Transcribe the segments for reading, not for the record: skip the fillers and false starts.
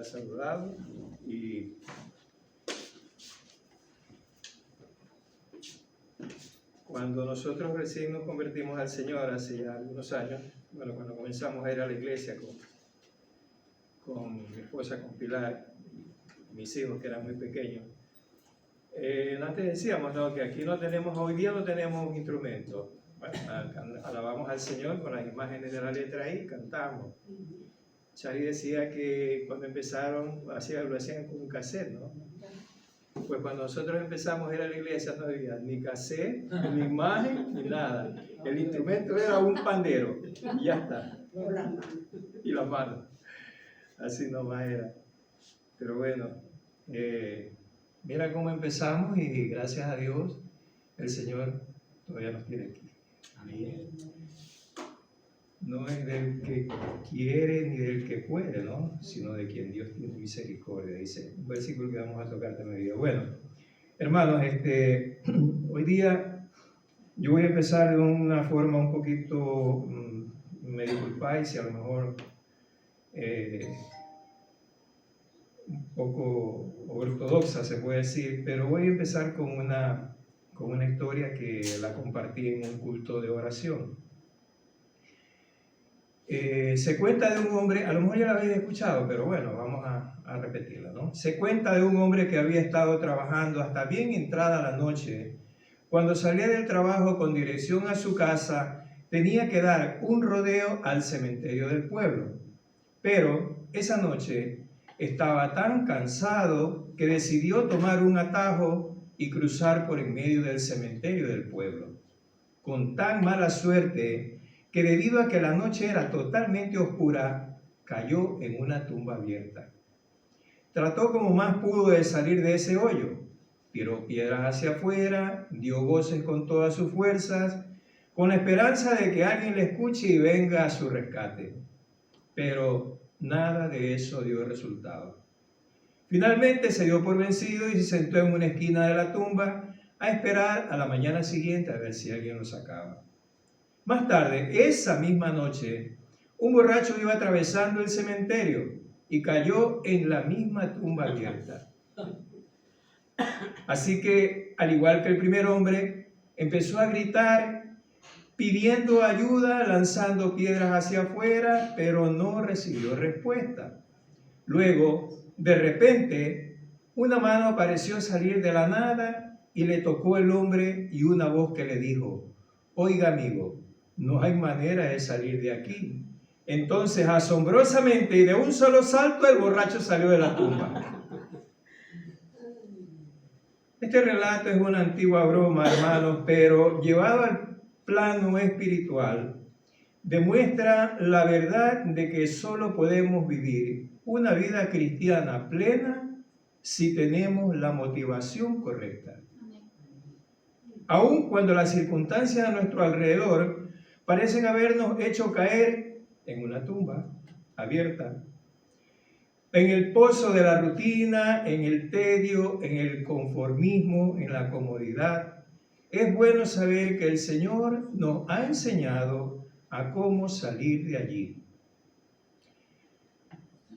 saludado. Y cuando nosotros recién nos convertimos al Señor hace ya algunos años, bueno, cuando comenzamos a ir a la iglesia con mi esposa, con Pilar, y mis hijos que eran muy pequeños, antes decíamos, ¿no?, que aquí hoy día no tenemos instrumentos. Bueno, alabamos al Señor con las imágenes de la letra ahí, cantamos. Chari decía que cuando empezaron, lo hacían con un cassette, ¿no? Pues cuando nosotros empezamos a ir a la iglesia no había ni cassette, ni imagen, ni nada. El instrumento era un pandero, y ya está. Y las manos. Así nomás era. Pero bueno, mira cómo empezamos y gracias a Dios el Señor todavía nos tiene aquí. Amén. No es del que quiere ni del que puede, ¿no?, sino de quien Dios tiene misericordia, dice un versículo que vamos a tocar también. Bueno, hermanos, hoy día yo voy a empezar de una forma un poquito, me disculpáis si a lo mejor un poco ortodoxa se puede decir, pero voy a empezar con una historia que la compartí en un culto de oración. Se cuenta de un hombre, a lo mejor ya la habéis escuchado, pero bueno, vamos a repetirla, ¿no? Se cuenta de un hombre que había estado trabajando hasta bien entrada la noche. Cuando salía del trabajo con dirección a su casa, tenía que dar un rodeo al cementerio del pueblo. Pero esa noche estaba tan cansado que decidió tomar un atajo y cruzar por en medio del cementerio del pueblo. Con tan mala suerte que debido a que la noche era totalmente oscura, cayó en una tumba abierta. Trató como más pudo de salir de ese hoyo. Tiró piedras hacia afuera, dio voces con todas sus fuerzas, con la esperanza de que alguien le escuche y venga a su rescate. Pero nada de eso dio resultado. Finalmente se dio por vencido y se sentó en una esquina de la tumba a esperar a la mañana siguiente a ver si alguien lo sacaba. Más tarde, esa misma noche, un borracho iba atravesando el cementerio y cayó en la misma tumba abierta. Así que, al igual que el primer hombre, empezó a gritar, pidiendo ayuda, lanzando piedras hacia afuera, pero no recibió respuesta. Luego, de repente, una mano apareció salir de la nada y le tocó el hombre y una voz que le dijo: «Oiga, amigo, no hay manera de salir de aquí». Entonces, asombrosamente y de un solo salto, el borracho salió de la tumba. Este relato es una antigua broma, hermanos, pero llevado al plano espiritual, demuestra la verdad de que solo podemos vivir una vida cristiana plena si tenemos la motivación correcta. Aun cuando las circunstancias a nuestro alrededor parecen habernos hecho caer en una tumba abierta, en el pozo de la rutina, en el tedio, en el conformismo, en la comodidad, es bueno saber que el Señor nos ha enseñado a cómo salir de allí.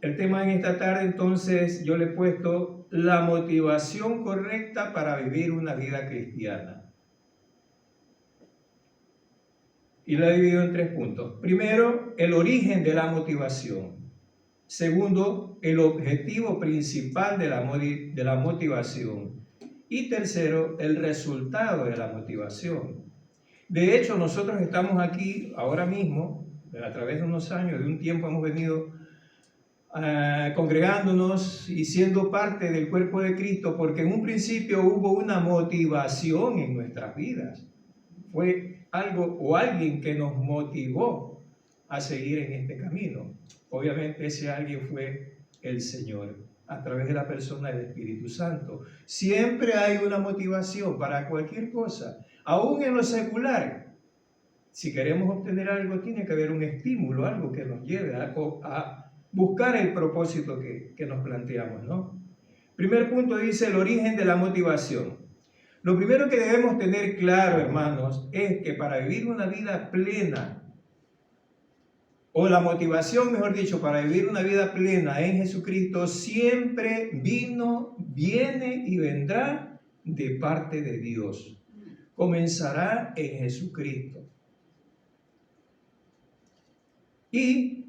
El tema en esta tarde, entonces, yo le he puesto la motivación correcta para vivir una vida cristiana. Y la he dividido en 3 puntos. Primero, el origen de la motivación. Segundo, el objetivo principal de la motivación. Y tercero, el resultado de la motivación. De hecho, nosotros estamos aquí ahora mismo, a través de unos años, de un tiempo hemos venido congregándonos y siendo parte del cuerpo de Cristo, porque en un principio hubo una motivación en nuestras vidas. Fue algo o alguien que nos motivó a seguir en este camino. Obviamente ese alguien fue el Señor, a través de la persona del Espíritu Santo. Siempre hay una motivación para cualquier cosa, aún en lo secular. Si queremos obtener algo, tiene que haber un estímulo, algo que nos lleve a buscar el propósito que nos planteamos, ¿no? Primer punto dice el origen de la motivación. Lo primero que debemos tener claro, hermanos, es que para vivir una vida plena o la motivación, mejor dicho, para vivir una vida plena en Jesucristo, siempre viene y vendrá de parte de Dios. Comenzará en Jesucristo. Y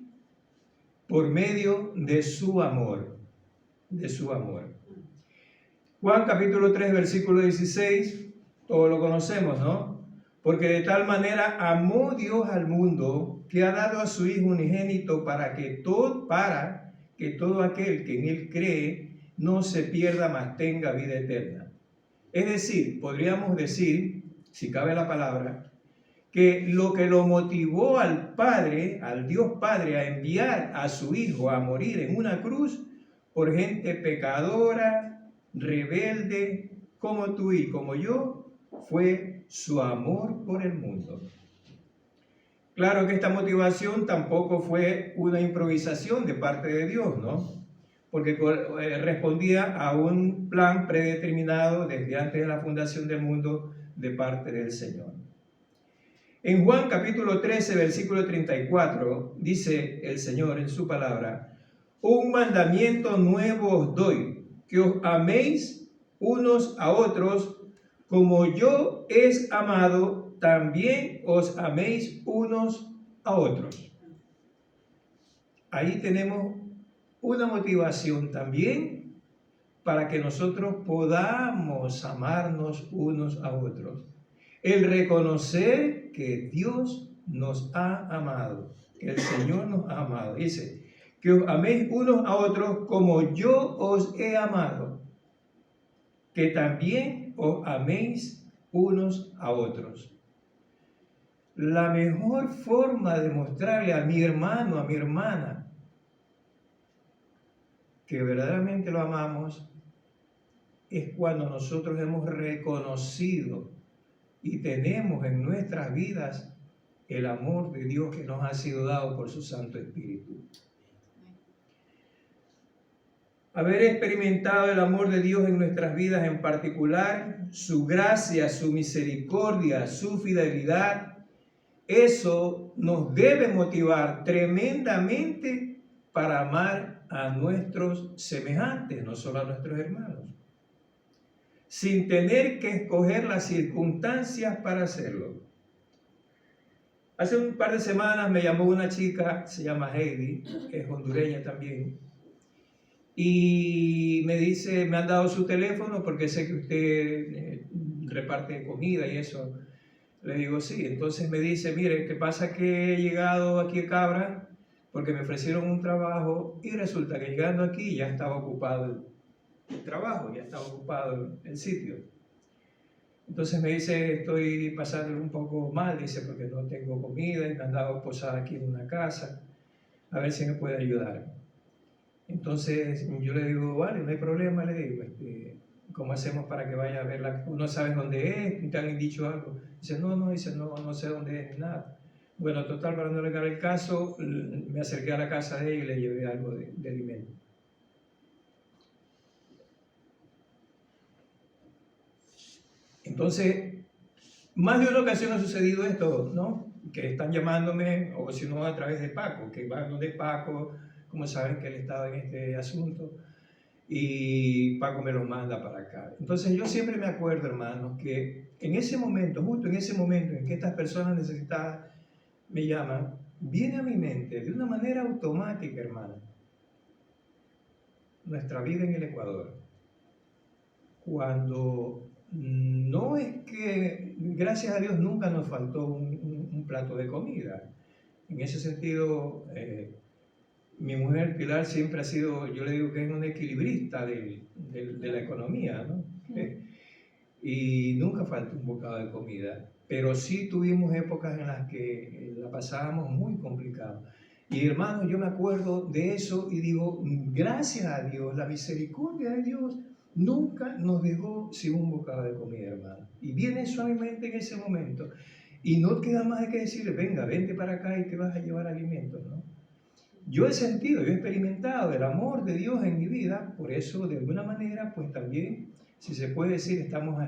por medio de su amor, Juan capítulo 3, versículo 16, todos lo conocemos, ¿no? Porque de tal manera amó Dios al mundo que ha dado a su Hijo unigénito para que todo aquel que en Él cree no se pierda, mas tenga vida eterna. Es decir, podríamos decir, si cabe la palabra, que lo que lo motivó al Padre, al Dios Padre, a enviar a su Hijo a morir en una cruz por gente pecadora, rebelde, como tú y como yo, fue su amor por el mundo. Claro que esta motivación tampoco fue una improvisación de parte de Dios, ¿no? Porque respondía a un plan predeterminado desde antes de la fundación del mundo de parte del Señor. En Juan capítulo 13, versículo 34, dice el Señor en su palabra: un mandamiento nuevo os doy, que os améis unos a otros, como yo he amado, también os améis unos a otros. Ahí tenemos una motivación también para que nosotros podamos amarnos unos a otros. El reconocer que Dios nos ha amado, que el Señor nos ha amado. Dice, que os améis unos a otros como yo os he amado, que también os améis unos a otros. La mejor forma de mostrarle a mi hermano, a mi hermana, que verdaderamente lo amamos, es cuando nosotros hemos reconocido y tenemos en nuestras vidas el amor de Dios que nos ha sido dado por su Santo Espíritu. Haber experimentado el amor de Dios en nuestras vidas, en particular su gracia, su misericordia, su fidelidad, eso nos debe motivar tremendamente para amar a nuestros semejantes, no solo a nuestros hermanos, sin tener que escoger las circunstancias para hacerlo. Hace un par de semanas me llamó una chica, se llama Heidi, es hondureña también, y me dice, me han dado su teléfono porque sé que usted reparte comida y eso. Le digo, sí. Entonces me dice, mire, ¿qué pasa? Que he llegado aquí a Cabra porque me ofrecieron un trabajo y resulta que llegando aquí ya estaba ocupado el trabajo, ya estaba ocupado el sitio. Entonces me dice, estoy pasando un poco mal, dice, porque no tengo comida y me han dado posada aquí en una casa, a ver si me puede ayudar. Entonces yo le digo, vale, no hay problema, le digo, ¿cómo hacemos para que vaya a verla? ¿No sabes dónde es? ¿Te han dicho algo? Dice, no sé dónde es, ni nada. Bueno, total, para no negar el caso, me acerqué a la casa de ella y le llevé algo de alimento. Entonces, más de una ocasión ha sucedido esto, ¿no? Que están llamándome, o si no a través de Paco, que van donde Paco, como saben que él estaba en este asunto, y Paco me lo manda para acá. Entonces yo siempre me acuerdo, hermanos, que en ese momento, justo en ese momento en que estas personas necesitadas me llaman, viene a mi mente de una manera automática, hermano, nuestra vida en el Ecuador. Cuando no es que, gracias a Dios, nunca nos faltó un plato de comida. En ese sentido, mi mujer Pilar siempre ha sido, yo le digo que es una equilibrista de la economía, ¿no? Y nunca falta un bocado de comida, pero sí tuvimos épocas en las que la pasábamos muy complicado. Y hermanos, yo me acuerdo de eso y digo, gracias a Dios, la misericordia de Dios nunca nos dejó sin un bocado de comida, hermano. Y viene suavemente en ese momento. Y no queda más de que decirle, venga, vente para acá y te vas a llevar alimentos, ¿no? Yo he sentido, yo he experimentado el amor de Dios en mi vida, por eso de alguna manera, pues también, si se puede decir, estamos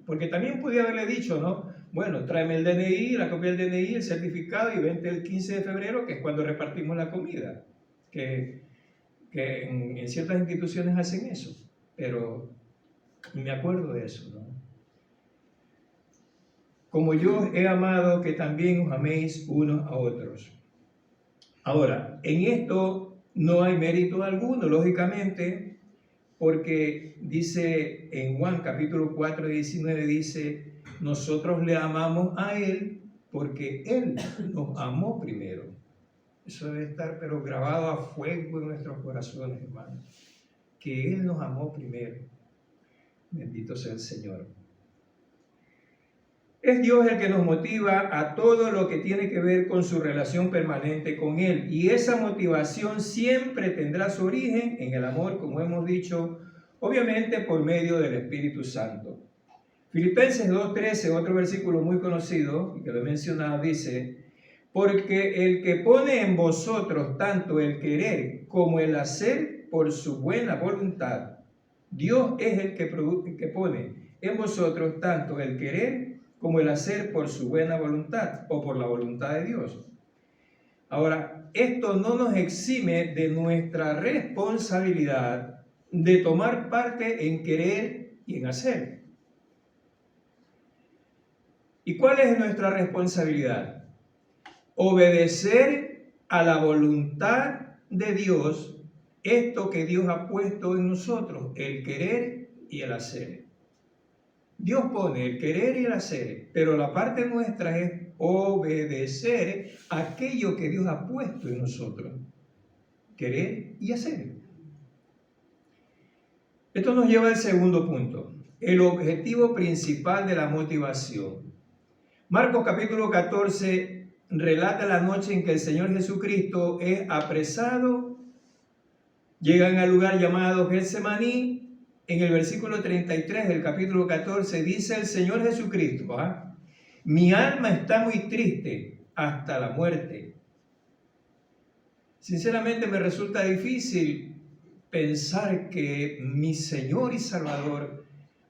porque también podía haberle dicho, ¿no? bueno, tráeme el DNI, la copia del DNI, el certificado y vente el 15 de febrero, que es cuando repartimos la comida. Que en ciertas instituciones hacen eso, pero me acuerdo de eso, ¿no? Como yo he amado, que también os améis unos a otros. Ahora, en esto no hay mérito alguno, lógicamente, porque dice en Juan capítulo 4, 19, dice, nosotros le amamos a Él porque Él nos amó primero. Eso debe estar pero grabado a fuego en nuestros corazones, hermanos, que Él nos amó primero. Bendito sea el Señor. Es Dios el que nos motiva a todo lo que tiene que ver con su relación permanente con Él. Y esa motivación siempre tendrá su origen en el amor, como hemos dicho, obviamente por medio del Espíritu Santo. Filipenses 2:13, otro versículo muy conocido, y que lo he mencionado, dice, porque el que pone en vosotros tanto el querer como el hacer por su buena voluntad, Dios es el que pone en vosotros tanto el querer como el hacer por su buena voluntad o por la voluntad de Dios. Ahora, esto no nos exime de nuestra responsabilidad de tomar parte en querer y en hacer. ¿Y cuál es nuestra responsabilidad? Obedecer a la voluntad de Dios, esto que Dios ha puesto en nosotros, el querer y el hacer. Dios pone el querer y el hacer, pero la parte nuestra es obedecer aquello que Dios ha puesto en nosotros, querer y hacer. Esto nos lleva al segundo punto, el objetivo principal de la motivación. Marcos capítulo 14 relata la noche en que el Señor Jesucristo es apresado. Llegan al lugar llamado Getsemaní. En el versículo 33 del capítulo 14 dice el Señor Jesucristo, mi alma está muy triste hasta la muerte. Sinceramente me resulta difícil pensar que mi Señor y Salvador,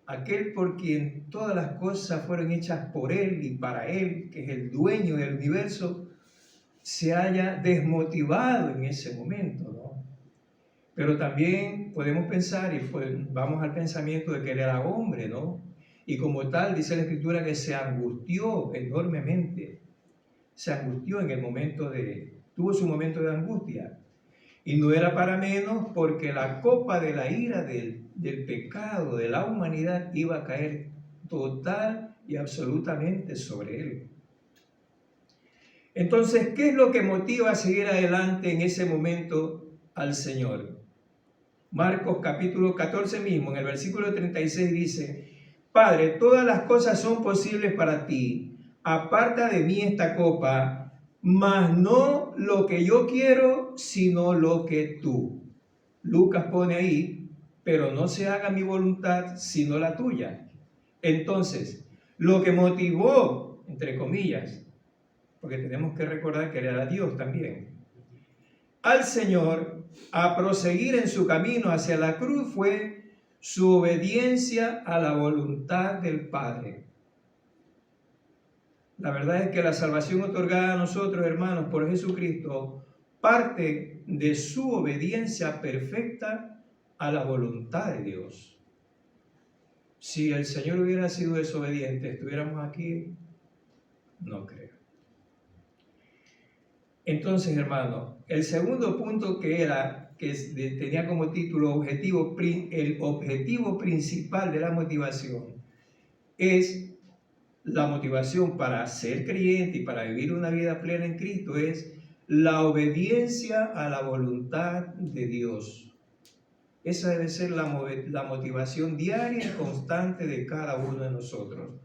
aquel por quien todas las cosas fueron hechas por Él y para Él, que es el dueño del universo, se haya desmotivado en ese momento, ¿no? Pero también podemos pensar, y pues vamos al pensamiento de que Él era hombre, ¿no? Y como tal, dice la Escritura que se angustió enormemente. Se angustió en el momento tuvo su momento de angustia. Y no era para menos porque la copa de la ira del pecado de la humanidad iba a caer total y absolutamente sobre él. Entonces, ¿qué es lo que motiva a seguir adelante en ese momento al Señor? Marcos capítulo 14 mismo, en el versículo 36 dice, Padre, todas las cosas son posibles para ti, aparta de mí esta copa, mas no lo que yo quiero, sino lo que tú. Lucas pone ahí, pero no se haga mi voluntad, sino la tuya. Entonces, lo que motivó, entre comillas, porque tenemos que recordar que Él era Dios también, al Señor a proseguir en su camino hacia la cruz fue su obediencia a la voluntad del Padre. La verdad es que la salvación otorgada a nosotros, hermanos, por Jesucristo, parte de su obediencia perfecta a la voluntad de Dios. Si el Señor hubiera sido desobediente, ¿estuviéramos aquí? No creo. Entonces, hermano, el segundo punto que tenía como título el objetivo principal de la motivación es la motivación para ser creyente y para vivir una vida plena en Cristo, es la obediencia a la voluntad de Dios. Esa debe ser la motivación diaria y constante de cada uno de nosotros.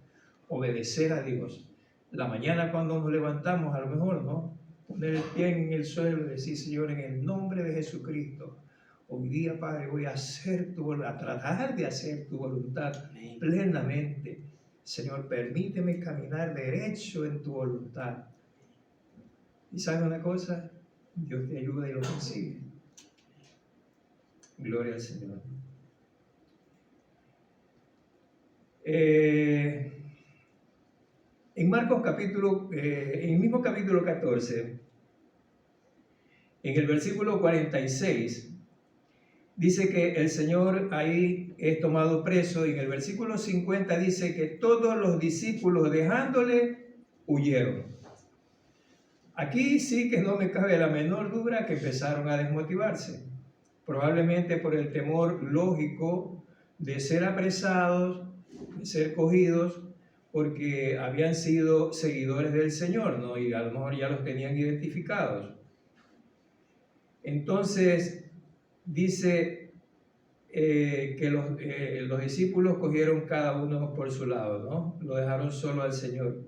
Obedecer a Dios. La mañana cuando nos levantamos, a lo mejor, ¿no? Poner el pie en el suelo y decir, Señor, en el nombre de Jesucristo, hoy día, Padre, voy a hacer tu voluntad, a tratar de hacer tu voluntad plenamente. Señor, permíteme caminar derecho en tu voluntad. ¿Y sabes una cosa? Dios te ayuda y lo consigue. Gloria al Señor. En Marcos en el mismo capítulo 14, en el versículo 46, dice que el Señor ahí es tomado preso, y en el versículo 50 dice que todos los discípulos dejándole huyeron. Aquí sí que no me cabe la menor duda que empezaron a desmotivarse, probablemente por el temor lógico de ser apresados, de ser cogidos, porque habían sido seguidores del Señor, ¿no? Y a lo mejor ya los tenían identificados. Entonces, dice que los discípulos cogieron cada uno por su lado, ¿no? Lo dejaron solo al Señor.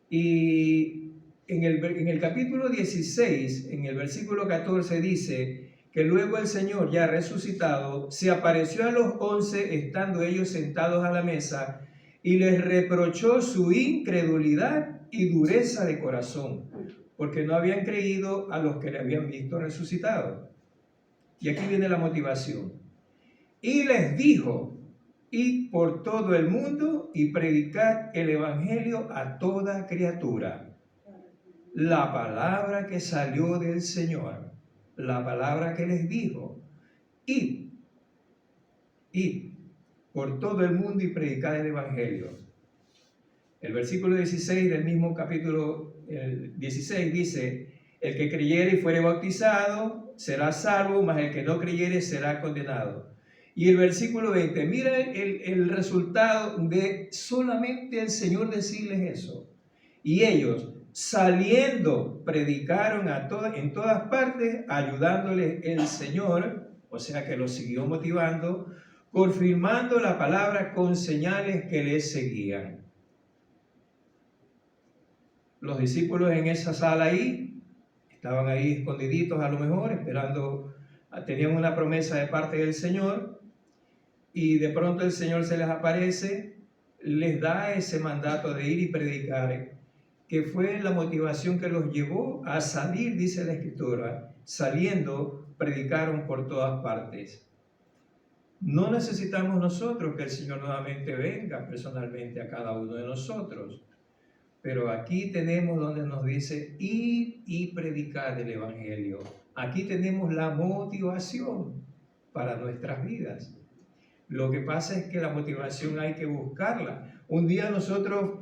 Y en el capítulo 16, en el versículo 14, dice que luego el Señor, ya resucitado, se apareció a los 11 estando ellos sentados a la mesa y les reprochó su incredulidad y dureza de corazón, porque no habían creído a los que le habían visto resucitado. Y aquí viene la motivación. Y les dijo: id por todo el mundo y predicad el evangelio a toda criatura. La palabra que salió del Señor, la palabra que les dijo: id por todo el mundo y predicad el evangelio. El versículo 16 del mismo capítulo 16 dice: el que creyere y fuere bautizado será salvo, mas el que no creyere será condenado. Y el versículo 20, mira el resultado de solamente el Señor decirles eso. Y ellos, saliendo, predicaron en todas partes, ayudándoles el Señor, o sea que los siguió motivando, confirmando la palabra con señales que les seguían. Los discípulos en esa sala ahí, estaban ahí escondiditos a lo mejor, esperando, tenían una promesa de parte del Señor, y de pronto el Señor se les aparece, les da ese mandato de ir y predicar, que fue la motivación que los llevó a salir, dice la Escritura. Saliendo, predicaron por todas partes. No necesitamos nosotros que el Señor nuevamente venga personalmente a cada uno de nosotros, pero aquí tenemos donde nos dice: ir y predicar el evangelio. Aquí tenemos la motivación para nuestras vidas. Lo que pasa es que la motivación hay que buscarla. Un día nosotros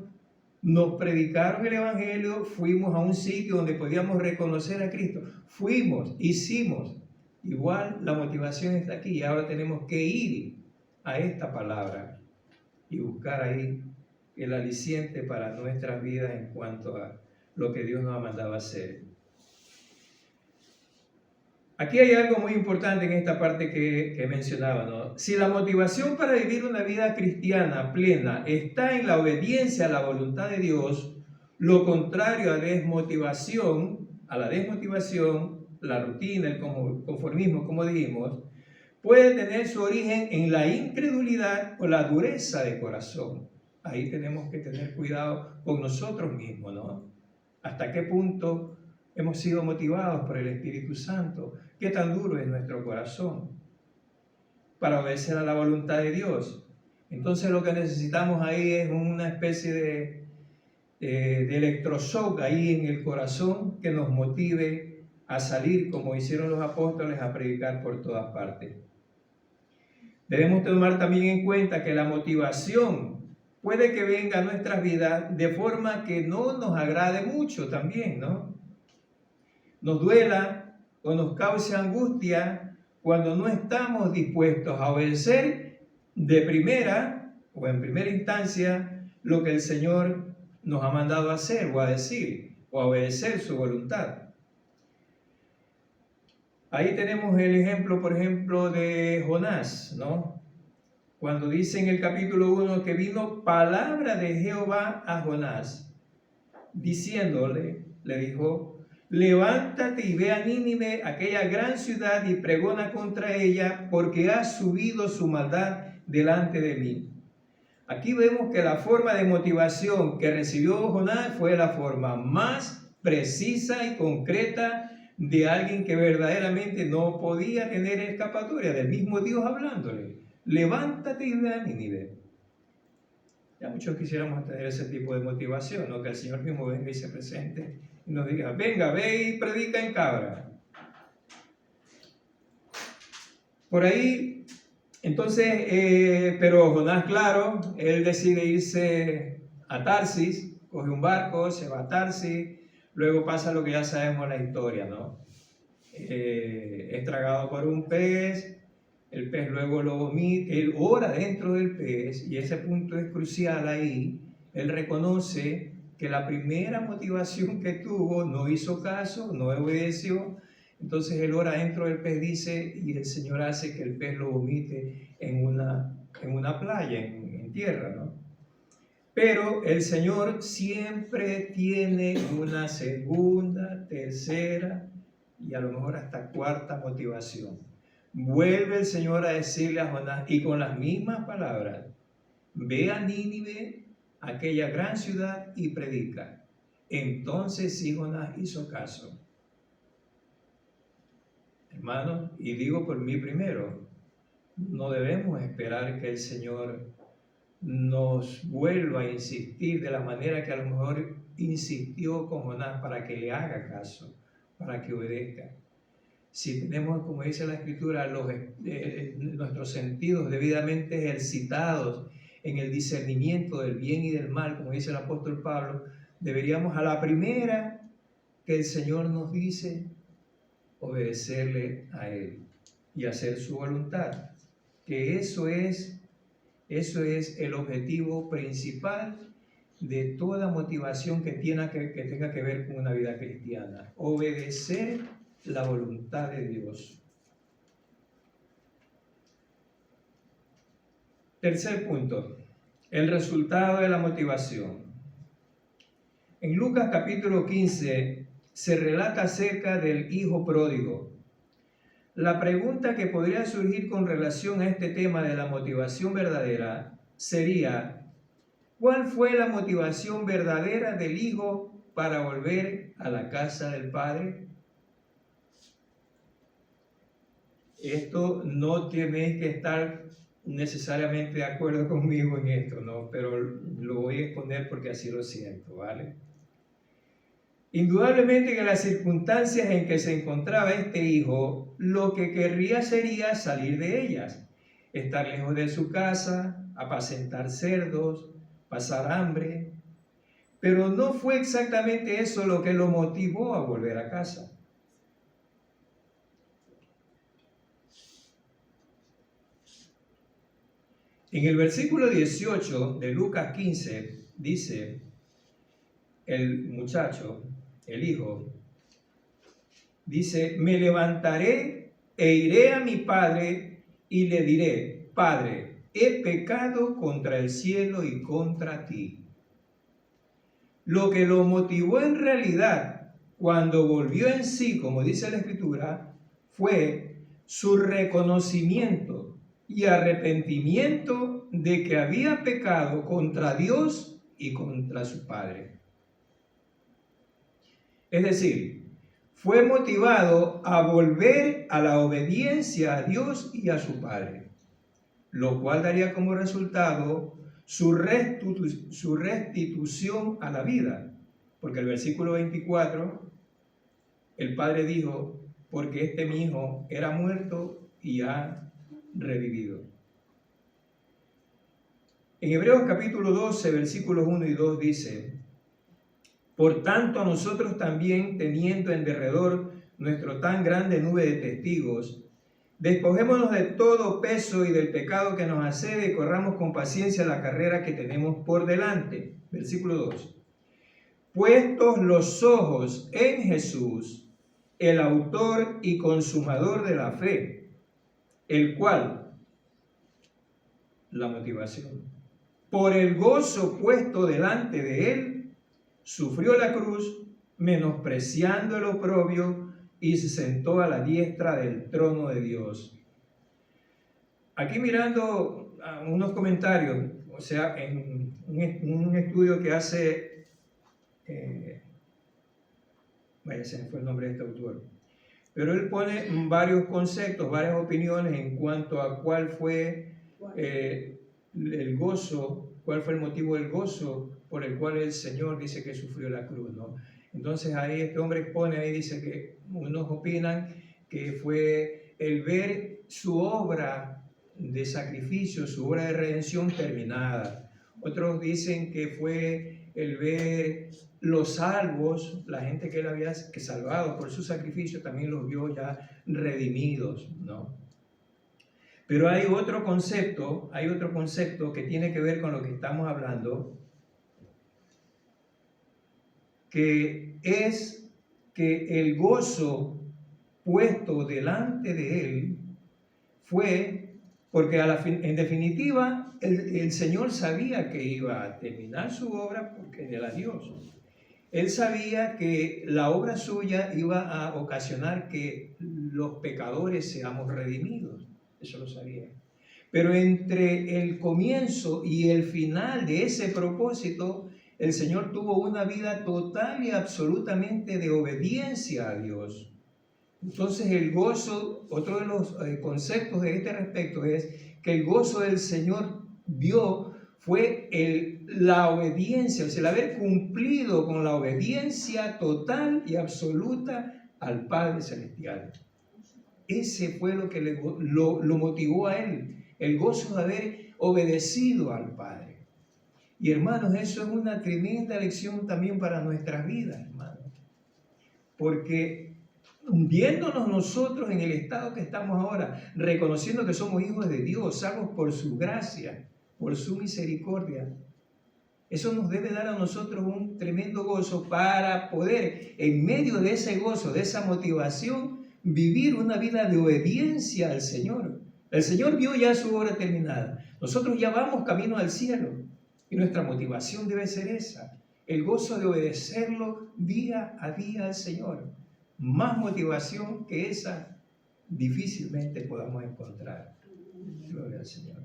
nos predicaron el evangelio, fuimos a un sitio donde podíamos reconocer a Cristo. Fuimos, hicimos. Igual la motivación está aquí. Ahora tenemos que ir a esta palabra y buscar ahí el aliciente para nuestras vidas en cuanto a lo que Dios nos ha mandado a hacer. Aquí hay algo muy importante en esta parte que mencionaba, ¿no? Si la motivación para vivir una vida cristiana plena está en la obediencia a la voluntad de Dios, lo contrario a la desmotivación, la rutina, el conformismo, como dijimos, puede tener su origen en la incredulidad o la dureza de corazón. Ahí tenemos que tener cuidado con nosotros mismos, ¿no? ¿Hasta qué punto hemos sido motivados por el Espíritu Santo? ¿Qué tan duro es nuestro corazón para obedecer a la voluntad de Dios? Entonces lo que necesitamos ahí es una especie de electroshock ahí en el corazón que nos motive a salir, como hicieron los apóstoles, a predicar por todas partes. Debemos tomar también en cuenta que la motivación puede que venga a nuestras vidas de forma que no nos agrade mucho también, ¿no? Nos duela o nos cause angustia cuando no estamos dispuestos a obedecer de primera o en primera instancia lo que el Señor nos ha mandado a hacer o a decir, o a obedecer su voluntad. Ahí tenemos el ejemplo, por ejemplo, de Jonás, ¿no? Cuando dice en el capítulo 1 que vino palabra de Jehová a Jonás, diciéndole, le dijo: levántate y ve a Nínive, aquella gran ciudad, y pregona contra ella, porque ha subido su maldad delante de mí. Aquí vemos que la forma de motivación que recibió Jonás fue la forma más precisa y concreta de alguien que verdaderamente no podía tener escapatoria, del mismo Dios hablándole: levántate y ve a Nínive. Ya muchos quisiéramos tener ese tipo de motivación, ¿no? Que el Señor mismo venga y se presente y nos diga, venga, ve y predica en Cabra. Por ahí, entonces, pero Jonás, claro, él decide irse a Tarsis, coge un barco, se va a Tarsis, luego pasa lo que ya sabemos la historia, ¿no? Es tragado por un pez, el pez luego lo vomita, él ora dentro del pez, y ese punto es crucial ahí. Él reconoce que la primera motivación que tuvo no hizo caso, no obedeció, entonces él ora dentro del pez, dice, y el Señor hace que el pez lo vomite en una playa, en tierra, ¿no? Pero el Señor siempre tiene una segunda, tercera y a lo mejor hasta cuarta motivación. Vuelve el Señor a decirle a Jonás, y con las mismas palabras, ve a Nínive, aquella gran ciudad, y predica. Entonces sí, Jonás hizo caso. Hermanos, y digo por mí primero, no debemos esperar que el Señor nos vuelva a insistir de la manera que a lo mejor insistió con Jonás para que le haga caso, para que obedezca. Si tenemos, como dice la Escritura, nuestros sentidos debidamente ejercitados en el discernimiento del bien y del mal, como dice el apóstol Pablo, deberíamos a la primera que el Señor nos dice, obedecerle a Él y hacer su voluntad. Que eso es el objetivo principal de toda motivación que tenga que ver con una vida cristiana. Obedecer la voluntad de Dios. Tercer punto, el resultado de la motivación. En Lucas capítulo 15 se relata acerca del hijo pródigo. La pregunta que podría surgir con relación a este tema de la motivación verdadera sería, ¿cuál fue la motivación verdadera del hijo para volver a la casa del padre? Esto no tenéis que estar necesariamente de acuerdo conmigo en esto, ¿no? Pero lo voy a exponer porque así lo siento, ¿vale? Indudablemente que en las circunstancias en que se encontraba este hijo, lo que querría sería salir de ellas, estar lejos de su casa, apacentar cerdos, pasar hambre. Pero no fue exactamente eso lo que lo motivó a volver a casa. En el versículo 18 de Lucas 15 dice, el muchacho, el hijo, dice, me levantaré e iré a mi padre y le diré, Padre, he pecado contra el cielo y contra ti. Lo que lo motivó en realidad cuando volvió en sí, como dice la Escritura, fue su reconocimiento y arrepentimiento de que había pecado contra Dios y contra su Padre. Es decir, fue motivado a volver a la obediencia a Dios y a su Padre, lo cual daría como resultado su restitución a la vida. Porque el versículo 24, el Padre dijo, porque este mi hijo era muerto y ha revivido. En Hebreos capítulo 12, versículos 1 y 2 dice, por tanto a nosotros también, teniendo en derredor nuestro tan grande nube de testigos, despojémonos de todo peso y del pecado que nos asede y corramos con paciencia la carrera que tenemos por delante. Versículo 2. Puestos los ojos en Jesús, el autor y consumador de la fe, el cual, la motivación, por el gozo puesto delante de él, sufrió la cruz, menospreciando el oprobio, y se sentó a la diestra del trono de Dios. Aquí mirando unos comentarios, o sea, en un estudio que hace, se me fue el nombre de este autor, pero él pone varios conceptos, varias opiniones en cuanto a cuál fue el gozo cuál fue el motivo del gozo por el cual el Señor dice que sufrió la cruz, ¿no? Entonces ahí este hombre expone, ahí dice que unos opinan que fue el ver su obra de sacrificio, su obra de redención terminada. Otros dicen que fue el ver los salvos, la gente que él había salvado por su sacrificio, también los vio ya redimidos, ¿no? Pero hay otro concepto que tiene que ver con lo que estamos hablando, que es que el gozo puesto delante de él fue porque en definitiva el Señor sabía que iba a terminar su obra porque Él era Dios. Él sabía que la obra suya iba a ocasionar que los pecadores seamos redimidos. Eso lo sabía. Pero entre el comienzo y el final de ese propósito, el Señor tuvo una vida total y absolutamente de obediencia a Dios. Entonces el gozo, otro de los conceptos de este respecto es que el gozo del Señor vio fue la obediencia, o sea, el haber cumplido con la obediencia total y absoluta al Padre Celestial. Ese fue lo que lo motivó a él, el gozo de haber obedecido al Padre. Y hermanos, eso es una tremenda lección también para nuestras vidas, hermanos. Porque viéndonos nosotros en el estado que estamos ahora, reconociendo que somos hijos de Dios, salvos por su gracia, por su misericordia, eso nos debe dar a nosotros un tremendo gozo para poder, en medio de ese gozo, de esa motivación, vivir una vida de obediencia al Señor. El Señor vio ya su obra terminada. Nosotros ya vamos camino al cielo y nuestra motivación debe ser esa, el gozo de obedecerlo día a día al Señor. Más motivación que esa difícilmente podamos encontrar. Gloria al Señor.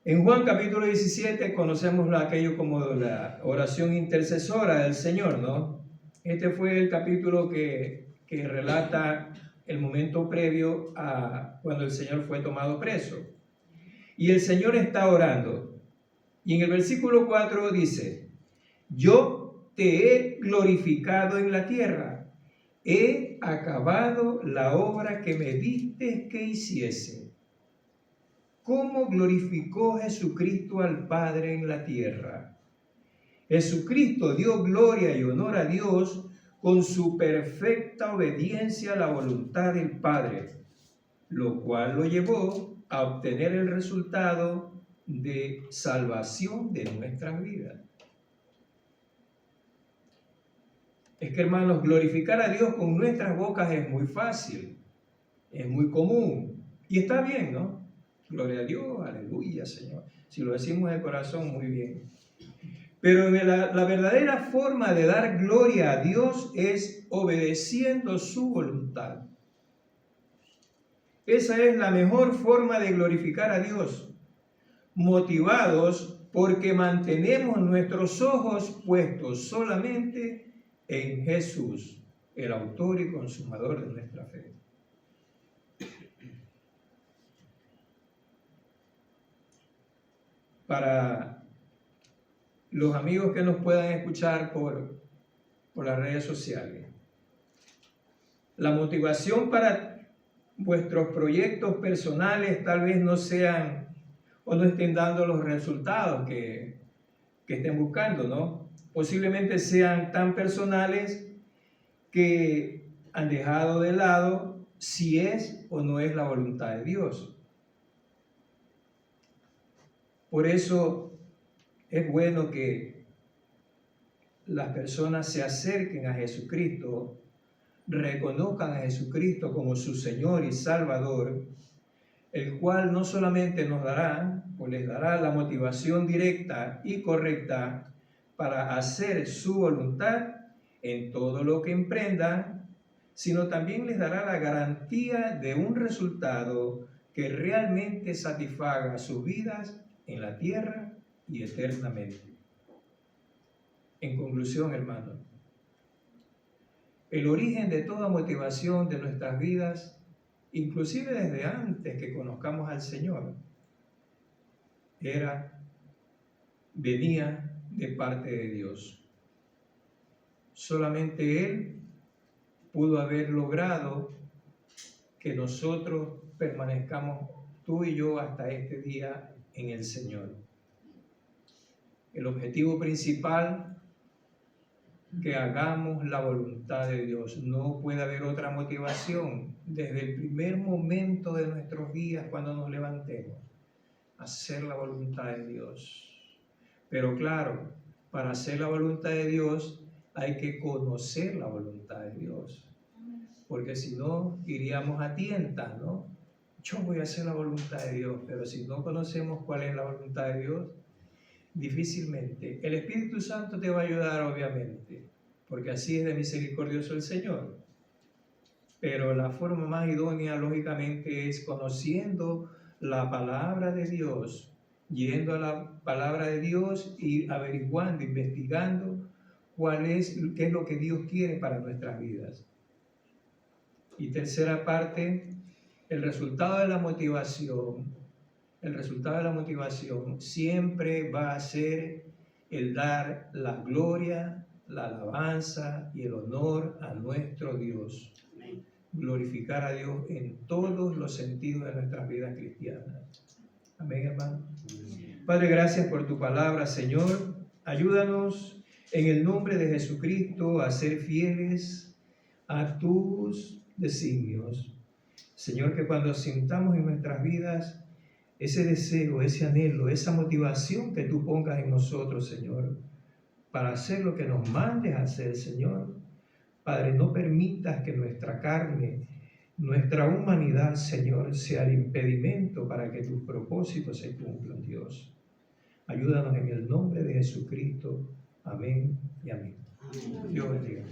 En Juan capítulo 17 conocemos aquello como la oración intercesora del Señor, ¿no? Este fue el capítulo que relata el momento previo a cuando el Señor fue tomado preso. Y el Señor está orando. Y en el versículo 4 dice: yo te he glorificado en la tierra, he acabado la obra que me diste que hiciese. ¿Cómo glorificó Jesucristo al Padre en la tierra? Jesucristo dio gloria y honor a Dios con su perfecta obediencia a la voluntad del Padre, lo cual lo llevó a obtener el resultado de salvación de nuestras vidas. Es que, hermanos, glorificar a Dios con nuestras bocas es muy fácil, es muy común y está bien, ¿no? Gloria a Dios, aleluya, Señor. Si lo decimos de corazón, muy bien. Pero la verdadera forma de dar gloria a Dios es obedeciendo su voluntad. Esa es la mejor forma de glorificar a Dios, motivados porque mantenemos nuestros ojos puestos solamente en Jesús, el autor y consumador de nuestra fe. Para los amigos que nos puedan escuchar por las redes sociales, la motivación para vuestros proyectos personales tal vez no sean o no estén dando los resultados que estén buscando, ¿no? Posiblemente sean tan personales que han dejado de lado si es o no es la voluntad de Dios. Por eso es bueno que las personas se acerquen a Jesucristo, reconozcan a Jesucristo como su Señor y Salvador, el cual no solamente nos dará o les dará la motivación directa y correcta para hacer su voluntad en todo lo que emprendan, sino también les dará la garantía de un resultado que realmente satisfaga sus vidas en la tierra y eternamente. En conclusión, hermanos, el origen de toda motivación de nuestras vidas, inclusive desde antes que conozcamos al Señor, venía de parte de Dios. Solamente Él pudo haber logrado que nosotros permanezcamos, tú y yo, hasta este día en el Señor. El objetivo principal, que hagamos la voluntad de Dios. No puede haber otra motivación desde el primer momento de nuestros días cuando nos levantemos. Hacer la voluntad de Dios. Pero claro, para hacer la voluntad de Dios hay que conocer la voluntad de Dios. Porque si no, iríamos a tientas, ¿no? Yo voy a hacer la voluntad de Dios, pero si no conocemos cuál es la voluntad de Dios, difícilmente. El Espíritu Santo te va a ayudar, obviamente, porque así es de misericordioso el Señor. Pero la forma más idónea, lógicamente, es conociendo la palabra de Dios, yendo a la palabra de Dios y averiguando, investigando qué es lo que Dios quiere para nuestras vidas. Y tercera parte, el resultado de la motivación siempre va a ser el dar la gloria, la alabanza y el honor a nuestro Dios. Glorificar a Dios en todos los sentidos de nuestras vidas cristianas. Amén, hermano. Padre, gracias por tu palabra, Señor. Ayúdanos en el nombre de Jesucristo a ser fieles a tus designios. Señor, que cuando sintamos en nuestras vidas ese deseo, ese anhelo, esa motivación que tú pongas en nosotros, Señor, para hacer lo que nos mandes a hacer, Señor. Padre, no permitas que nuestra carne, nuestra humanidad, Señor, sea el impedimento para que tus propósitos se cumplan, Dios. Ayúdanos en el nombre de Jesucristo. Amén y amén. Dios bendiga.